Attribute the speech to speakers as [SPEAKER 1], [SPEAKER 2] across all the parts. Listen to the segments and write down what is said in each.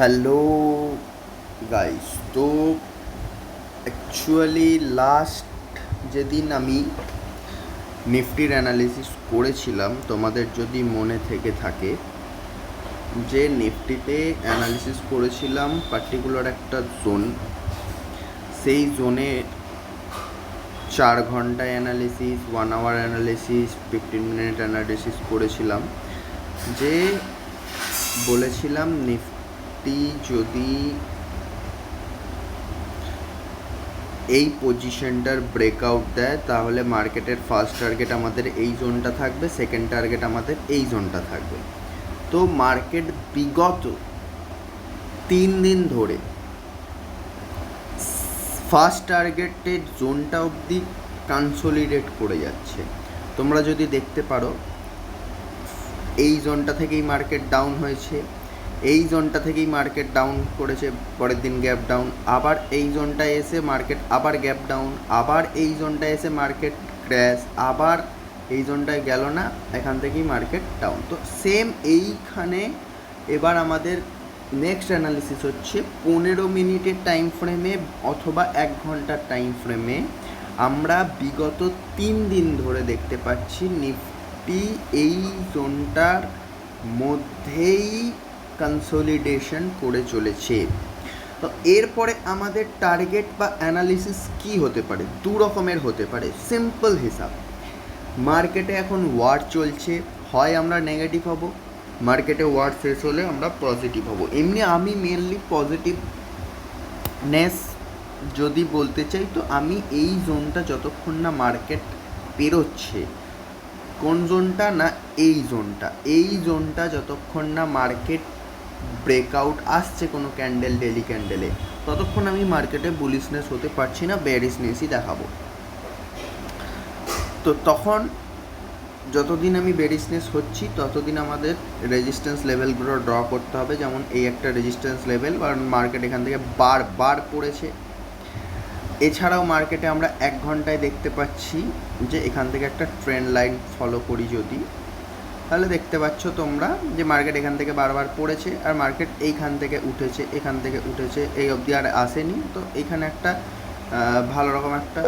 [SPEAKER 1] Hello guys, তো actually last যেদিন আমি নিফটির অ্যানালিসিস করেছিলাম, তোমাদের যদি মনে থেকে থাকে যে নিফটিতে অ্যানালিসিস করেছিলাম পার্টিকুলার একটা জোন, সেই জোনে 4 ঘন্টা analysis, 1 hour analysis, 15 minute analysis করেছিলাম। যে বলেছিলাম নিফটি যদি এই পজিশনটার ব্রেকআউট দেয় তাহলে মার্কেটের ফার্স্ট টার্গেট আমাদের এই জোনটা থাকবে, সেকেন্ড টার্গেট আমাদের এই জোনটা থাকবে। তো মার্কেট বিগত 3 দিন ধরে ফার্স্ট টার্গেটের জোনটা অবধি কনসোলিডেট করে যাচ্ছে। তোমরা যদি দেখতে পারো, এই জোনটা থেকেই মার্কেট ডাউন হয়েছে, এই জোনটা থেকেই মার্কেট ডাউন করেছে, পরের দিন গ্যাপ ডাউন, আবার এই জোনটায় এসে মার্কেট আবার গ্যাপ ডাউন, আবার এই জোনটায় এসে মার্কেট ক্র্যাশ, আবার এই জোনটায় গেল না, এখান থেকেই মার্কেট ডাউন। তো সেম এইখানে এবার আমাদের নেক্সট অ্যানালিসিস হচ্ছে 15 মিনিটের টাইম ফ্রেমে অথবা 1 ঘন্টার টাইম ফ্রেমে। আমরা বিগত 3 দিন ধরে দেখতে পাচ্ছি নিফটি এই জোনটার মধ্যেই কনসোলিডেশন করে চলেছে। তো এরপরে আমাদের টার্গেট বা অ্যানালিসিস কি হতে পারে? 2 রকমের হতে পারে। সিম্পল হিসাব, মার্কেটে এখন ওয়ার চলছে, হয় আমরা নেগেটিভ হব, মার্কেটে ওয়ার শেষ হলে আমরা পজিটিভ হব। এমনি আমি মেনলি পজিটিভনেস যদি বলতে চাই, তো আমি এই জোনটা যতক্ষণ না মার্কেট পেরোচ্ছে, কোন জোনটা না এই জোনটা যতক্ষণ না মার্কেট ব্রেকআউট আসছে কোনো ক্যান্ডেল, ডেলি ক্যান্ডেলে, ততক্ষণ আমি মার্কেটে বুলিশনেস হতে পারছি না, বেয়ারিশনেসই দেখাবো। তো তখন যতদিন আমি বেয়ারিশনেস হচ্ছি ততদিন আমাদের রেজিস্ট্যান্স লেভেলগুলো ড্র করতে হবে। যেমন এই একটা রেজিস্ট্যান্স লেভেল, কারণ মার্কেট এখান থেকে বারবার পড়েছে। এছাড়াও মার্কেটে আমরা 1 ঘন্টায় দেখতে পাচ্ছি যে এখান থেকে একটা ট্রেন্ড লাইন ফলো করি যদি, তাহলে দেখতে পাচ্ছ তোমরা যে মার্কেট এখান থেকে বারবার পড়েছে, আর মার্কেট এইখান থেকে উঠেছে, এখান থেকে উঠেছে, এই অবধি আর আসেনি। তো এইখানে একটা ভালো রকম একটা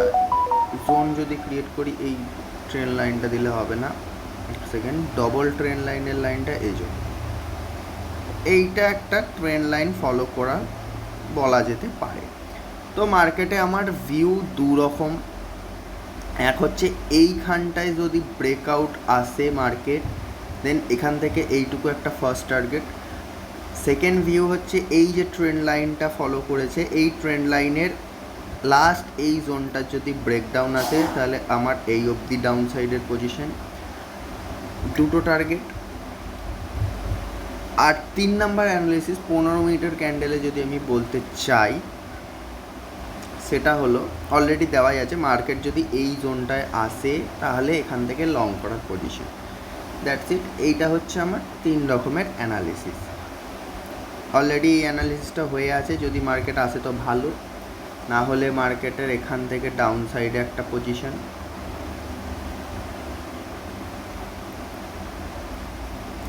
[SPEAKER 1] জোন যদি ক্রিয়েট করি, এই ট্রেন লাইনটা দিলে হবে না, এক সেকেন্ড, ডবল ট্রেন লাইনের লাইনটা এই জন্য, এইটা একটা ট্রেন লাইন ফলো করা বলা যেতে পারে। তো মার্কেটে আমার ভিউ 2 রকম। এক হচ্ছে এইখানটায় যদি ব্রেকআউট আসে মার্কেট, দেন এখান থেকে এইটুকু একটা ফার্স্ট টার্গেট। সেকেন্ড ভিউ হচ্ছে এই যে ট্রেন্ড লাইনটা ফলো করেছে, এই ট্রেন্ড লাইনের লাস্ট এই জোনটার যদি ব্রেকডাউন আসে তাহলে আমার এই অবধি ডাউন সাইডের পজিশন, দুটো টার্গেট। আর 3 নাম্বার অ্যানালিসিস 15 মিনিটের ক্যান্ডেলে যদি আমি বলতে চাই, সেটা হলো অলরেডি দেওয়াই আছে, মার্কেট যদি এই জোনটায় আসে তাহলে এখান থেকে লং করার পজিশন। That's it. এইটা হচ্ছে আমার 3 রকমের অ্যানালিসিস। অলরেডি এই অ্যানালিসিসটা হয়ে আছে, যদি মার্কেট আসে তো ভালো, না হলে মার্কেটের এখান থেকে ডাউন সাইডে একটা পজিশন,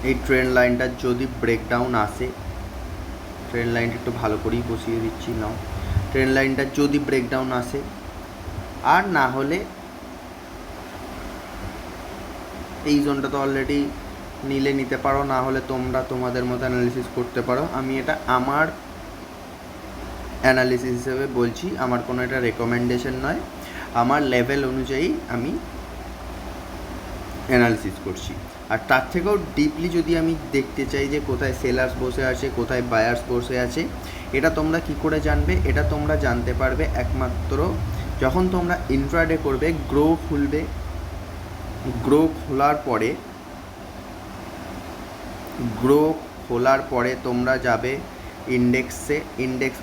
[SPEAKER 1] এই ট্রেন্ড লাইনটা যদি ব্রেকডাউন আসে, ট্রেন্ড লাইনটা একটু ভালো করেই বসিয়ে দিচ্ছি নাও, ট্রেন্ড লাইনটা যদি ব্রেকডাউন আসে, আর না হলে এই জোনটা তো অলরেডি নিলে নিতে পারো, না হলে তোমরা তোমাদের মতো অ্যানালিসিস করতে পারো। আমি এটা আমার অ্যানালিসিস হিসেবে বলছি, আমার কোনো এটা রেকমেন্ডেশন নয়, আমার লেভেল অনুযায়ী আমি অ্যানালিসিস করছি। আর তার থেকেও ডিপলি যদি আমি দেখতে চাই যে কোথায় সেলার্স বসে আছে, কোথায় বায়ার্স বসে আছে, এটা তোমরা কি করে জানবে? এটা তোমরা জানতে পারবে একমাত্র যখন তোমরা ইন্ট্রাডে করবে, গ্রো খুলবে, গ্রো খোলার পরে তোমরা যাবে ইন্ডেক্সে, ইন্ডেক্স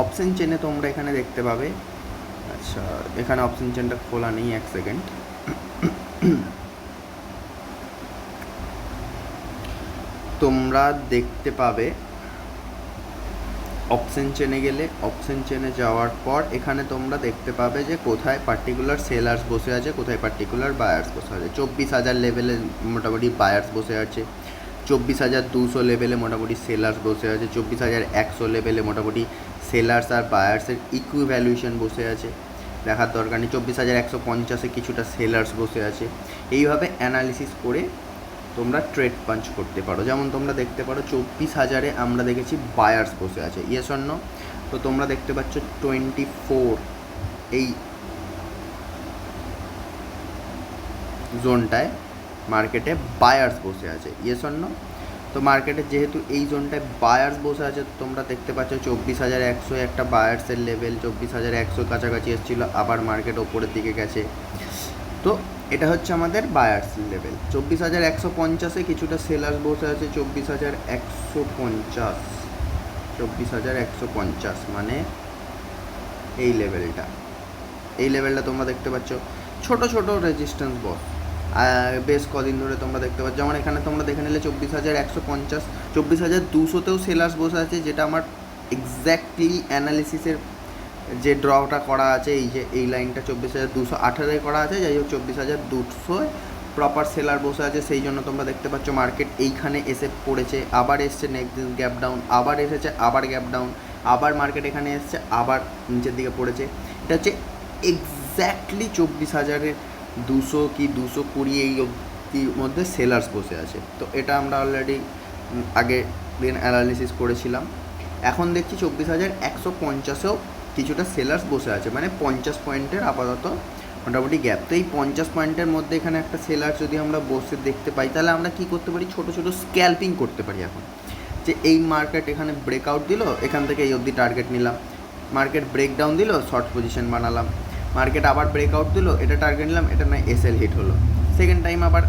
[SPEAKER 1] অপশন চেনে তোমরা এখানে দেখতে পাবে। আচ্ছা, এখানে অপশন চেনটা খোলা নেই, এক সেকেন্ড। তোমরা দেখতে পাবে অপশন চেনে গেলে, অপশন চেনে যাওয়ার পর এখানে তোমরা দেখতে পাবে যে কোথায় পার্টিকুলার সেলার্স বসে আছে, কোথায় পার্টিকুলার বায়ার্স বসে আছে। 24,000 লেভেলে মোটামুটি বায়ার্স বসে আছে, 24,200 লেভেলে মোটামুটি সেলার্স বসে আছে, 24,100 লেভেলে মোটামুটি সেলার্স আর বায়ার্সের ইকুইভ্যালুয়েশন বসে আছে, দেখার দরকার নেই। 24,150-এ কিছুটা সেলার্স বসে আছে। এইভাবে অ্যানালিসিস করে তোমরা ট্রেড পাঞ্চ করতে পারো। যেমন তোমরা দেখতে পারো 24,000-এ আমরা দেখেছি বায়ার্স বসে আছে, ইয়েস অর নো? তো তোমরা দেখতে পাচ্ছ 24 এই জোনটায় মার্কেটে বায়ার্স বসে আছে, ইয়েস অর নো? তো মার্কেটে যেহেতু এই জোনটায় বায়ার্স বসে আছে, তোমরা দেখতে পাচ্ছ 24,100 একটা বায়ার্সের লেভেল, 24,100 কাছাকাছি এসেছিলো, আবার মার্কেট ওপরের দিকে গেছে। তো এটা হচ্ছে আমাদের বায়ার্স লেভেল। 24,150-এ কিছুটা সেলার্স বসে আছে, 24,150, 24,150 মানে এই লেভেলটা, এই লেভেলটা তোমরা দেখতে পাচ্ছ ছোট ছোট রেজিস্ট্যান্স বস বেশ কদিন ধরে তোমরা দেখতে পাচ্ছ। যেমন এখানে তোমরা দেখে নিলে 24,150, 24,200-তেও সেলার্স বসে আছে, যেটা আমার এক্স্যাক্টলি অ্যানালিসিসের যে ড্রটা করা আছে, এই যে এই লাইনটা 24,218-এ করা আছে, যাই হোক 24,200 প্রপার সেলার বসে আছে, সেই জন্য তোমরা দেখতে পাচ্ছ মার্কেট এইখানে এসে পড়েছে, আবার এসছে নেক্সট গ্যাপ ডাউন, আবার এসেছে আবার গ্যাপ ডাউন, আবার মার্কেট এখানে এসছে আবার নিচের দিকে পড়েছে। এটা হচ্ছে এক্স্যাক্টলি 24,200 কি 220 এই অবধির মধ্যে সেলার্স বসে আছে। তো এটা আমরা অলরেডি আগে দিন অ্যানালিসিস করেছিলাম। এখন দেখছি 24,150-এও কিছুটা সেলার্স বসে আছে, মানে 50 পয়েন্টের আপাতত মোটামুটি গ্যাপ। তো এই 50 পয়েন্টের মধ্যে এখানে একটা সেলার যদি আমরা বসে দেখতে পাই, তাহলে আমরা কী করতে পারি? ছোটো ছোটো স্ক্যাল্পিং করতে পারি। এখন যে এই মার্কেট এখানে ব্রেকআউট দিল, এখান থেকে এই অবধি টার্গেট নিলাম, মার্কেট ব্রেকডাউন দিল, শর্ট পজিশন বানালাম, মার্কেট আবার ব্রেকআউট দিল, এটা টার্গেট নিলাম, এটা না এসএল হিট হলো, সেকেন্ড টাইম আবার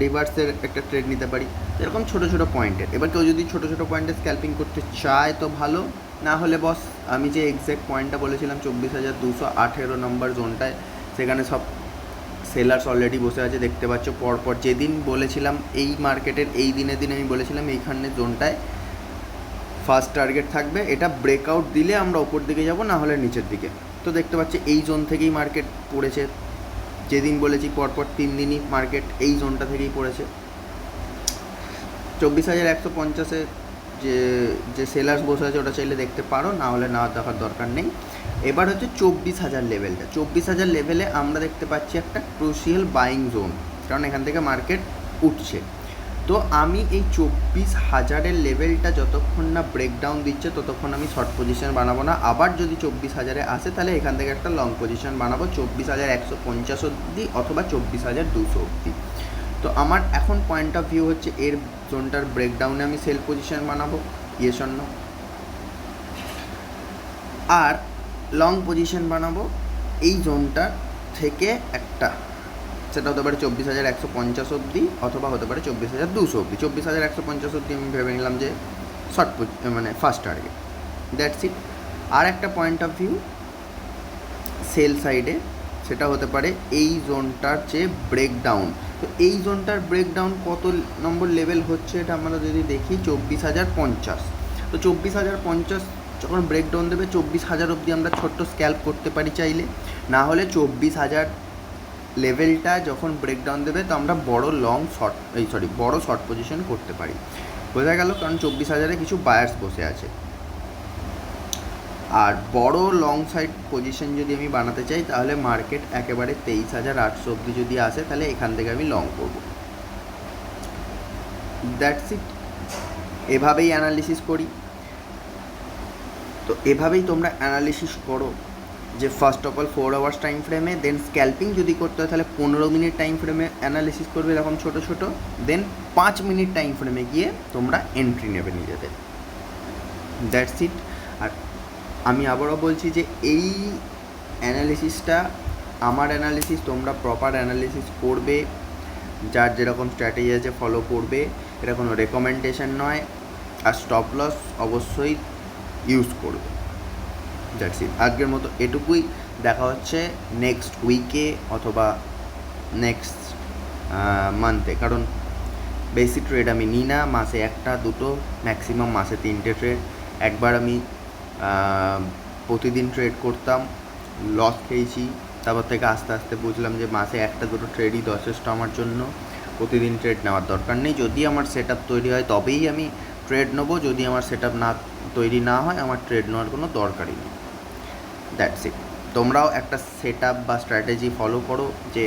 [SPEAKER 1] রিভার্সের একটা ট্রেড নিতে পারি, এরকম ছোটো ছোটো পয়েন্টের। এবার কেউ যদি ছোটো ছোটো পয়েন্টে স্ক্যাল্পিং করতে চায় তো ভালো, না হলে বস আমি যে এক্স্যাক্ট পয়েন্টটা বলেছিলাম 24,218 নম্বর জোনটায়, সেখানে সব সেলার্স অলরেডি বসে আছে, দেখতে পাচ্ছ। পরপর যেদিন বলেছিলাম এই মার্কেটের এই দিনে আমি বলেছিলাম এইখানে জোনটায় ফার্স্ট টার্গেট থাকবে, এটা ব্রেকআউট দিলে আমরা ওপর দিকে যাব, না হলে নিচের দিকে। তো দেখতে পাচ্ছি এই জোন থেকেই মার্কেট পড়েছে, যেদিন বলেছি পরপর 3 দিনই মার্কেট এই জোনটা থেকেই পড়েছে। 24,150-এ যে সেলার্স বসে আছে ওটা চাইলে দেখতে পারো, না হলে না দেখার দরকার নেই। এবার হচ্ছে 24,000 লেভেলটা। 24,000 লেভেলে আমরা দেখতে পাচ্ছি একটা ক্রুশিয়াল বাইং জোন, কারণ এখান থেকে মার্কেট উঠছে। তো আমি এই 24,000-এর লেভেলটা যতক্ষণ না ব্রেকডাউন দিচ্ছে ততক্ষণ আমি শর্ট পজিশন বানাবো না। আবার যদি 24,000-এ আসে তাহলে এখান থেকে একটা লং পজিশন বানাবো 24,150 অবধি অথবা 24,200 অবধি। তো আমার এখন পয়েন্ট অফ ভিউ হচ্ছে এর জোনটার ব্রেকডাউনে আমি সেল পজিশন বানাবো, ইয়েস অর নো? আর লং পজিশন বানাবো এই জোনটা থেকে একটা, সেটা হতে পারে 24,150 অবধি অথবা হতে পারে 24,200 অবধি। 24,150 অবধি আমি ভেবে নিলাম যে শর্ট মানে ফার্স্ট টার্গেট, দ্যাটস ইট। আর একটা পয়েন্ট অফ ভিউ সেল সাইডে, সেটা হতে পারে এই জোনটার যে ব্রেকডাউন। তো এই জোনটার ব্রেকডাউন কত নম্বর লেভেল হচ্ছে এটা আমরা যদি দেখি 24,050। তো 24,050 যখন ব্রেকডাউন দেবে 24,000 অবধি আমরা ছোট্ট স্ক্যাল্প করতে পারি চাইলে, না হলে 24,000 লেভেলটা যখন ব্রেকডাউন দেবে তো আমরা বড় শর্ট পজিশন করতে পারি। বোঝা গেল? কারণ 24,000-এ কিছু বায়ার্স বসে আছে। আর বড় লং সাইড পজিশন যদি আমি বানাতে চাই তাহলে মার্কেট একেবারে 23,800 অবধি যদি আসে তাহলে এখান থেকে আমি লং করব, দ্যাটস ইট। এভাবেই অ্যানালিসিস করি। তো এভাবেই তোমরা অ্যানালিসিস করো যে first of all 4 hours time ফ্রেমে, দেন স্ক্যাল্পিং যদি করতে হয় তাহলে 15 মিনিট টাইম ফ্রেমে অ্যানালিসিস করবে এরকম ছোটো ছোটো, দেন 5 মিনিট টাইম ফ্রেমে গিয়ে তোমরা এন্ট্রি নেবে নিজেদের, দ্যাটস ইট। আর আমি আবারও বলছি যে এই অ্যানালিসিসটা আমার অ্যানালিসিস, তোমরা প্রপার অ্যানালিসিস করবে, যার যেরকম স্ট্র্যাটেজি আছে ফলো করবে, এটা কোনো রেকমেন্ডেশন নয়। আর স্টপ লস অবশ্যই ইউজ করবে, দ্যাটস ইট। আজকের মতো এটুকুই, দেখা হচ্ছে নেক্সট উইকে অথবা নেক্সট মান্থে, কারণ বেশি ট্রেড আমি নিই না, মাসে 1-2, ম্যাক্সিমাম মাসে 3টে ট্রেড। একবার আমি প্রতিদিন ট্রেড করতাম, লস খেয়েছি, তারপর থেকে আস্তে আস্তে বুঝলাম যে মাসে 1-2 ট্রেডই যথেষ্ট আমার জন্য। প্রতিদিন ট্রেড নেওয়ার দরকার নেই। যদি আমার সেট আপ তৈরি হয় তবেই আমি ট্রেড নেবো, যদি আমার সেট আপ না তৈরি না হয় আমার ট্রেড নেওয়ার কোনো দরকারই নেই। That's it. তোমরাও একটা সেট আপ বা স্ট্র্যাটেজি ফলো করো, যে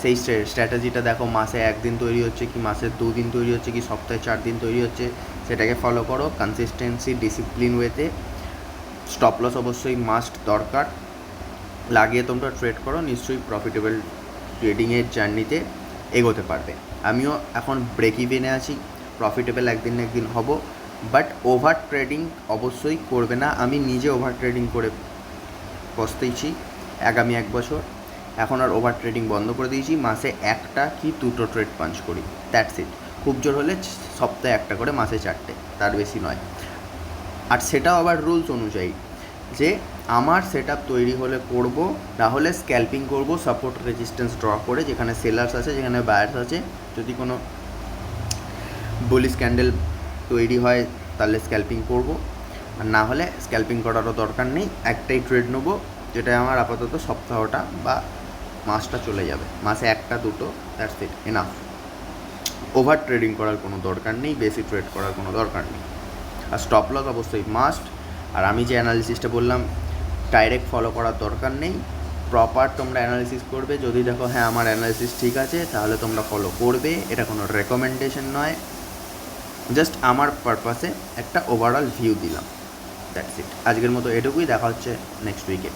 [SPEAKER 1] সেই স্ট্র্যাটেজিটা দেখো মাসে 1 দিন তৈরি হচ্ছে কি মাসে 2 দিন তৈরি হচ্ছে কি সপ্তাহে 4 দিন তৈরি হচ্ছে, সেটাকে ফলো করো কনসিস্টেন্সি ডিসিপ্লিন ওয়েতে। স্টপ লস অবশ্যই মাস্ট দরকার, লাগিয়ে তোমরা ট্রেড করো, নিশ্চয়ই প্রফিটেবল ট্রেডিংয়ের জার্নিতে এগোতে পারবে। আমিও এখন ব্রেক ইভেনে আছি, প্রফিটেবল একদিন না একদিন হব, বাট ওভার ট্রেডিং অবশ্যই করবে না। আমি নিজে ওভার ট্রেডিং করে পস্তেইছি আগামী 1 বছর। এখন আর ওভার ট্রেডিং বন্ধ করে দিয়েছি, মাসে 1টা কি 2টো ট্রেড পাঞ্চ করি, দ্যাটস ইট। খুব জোর হলে সপ্তাহে 1টা করে, মাসে 4টে, তার বেশি নয়। আর সেটাও আবার রুলস অনুযায়ী, যে আমার সেট আপ তৈরি হলে করব, না হলে স্ক্যাল্পিং করব সাপোর্ট রেজিস্ট্যান্স ড্র করে, যেখানে সেলার্স আছে যেখানে বায়ার্স আছে। যদি কোনো বুলিশ ক্যান্ডেল তৈরি হয় তাহলে স্ক্যাল্পিং করব, আর না হলে স্ক্যাল্পিং করারও দরকার নেই। একটাই ট্রেড নেবো, যেটা আমার আপাতত সপ্তাহটা বা মাসটা চলে যাবে, মাসে 1টা 2টো, that's it, enough. Over trading করার কোনো দরকার নেই, বেশি ট্রেড করার কোনো দরকার নেই। আর স্টপ লস অবশ্যই মাস্ট। আর আমি যে অ্যানালিসিসটা বললাম ডাইরেক্ট ফলো করার দরকার নেই, প্রপার তোমরা অ্যানালিসিস করবে। যদি দেখো হ্যাঁ আমার অ্যানালিসিস ঠিক আছে, তাহলে তোমরা ফলো করবে। এটা কোনো রেকমেন্ডেশন নয়, জাস্ট আমার পারপাসে একটা ওভারঅল ভিউ দিলাম, দ্যাটস ইট। আজকের মতো এটুকুই, দেখা হচ্ছে নেক্সট উইকে।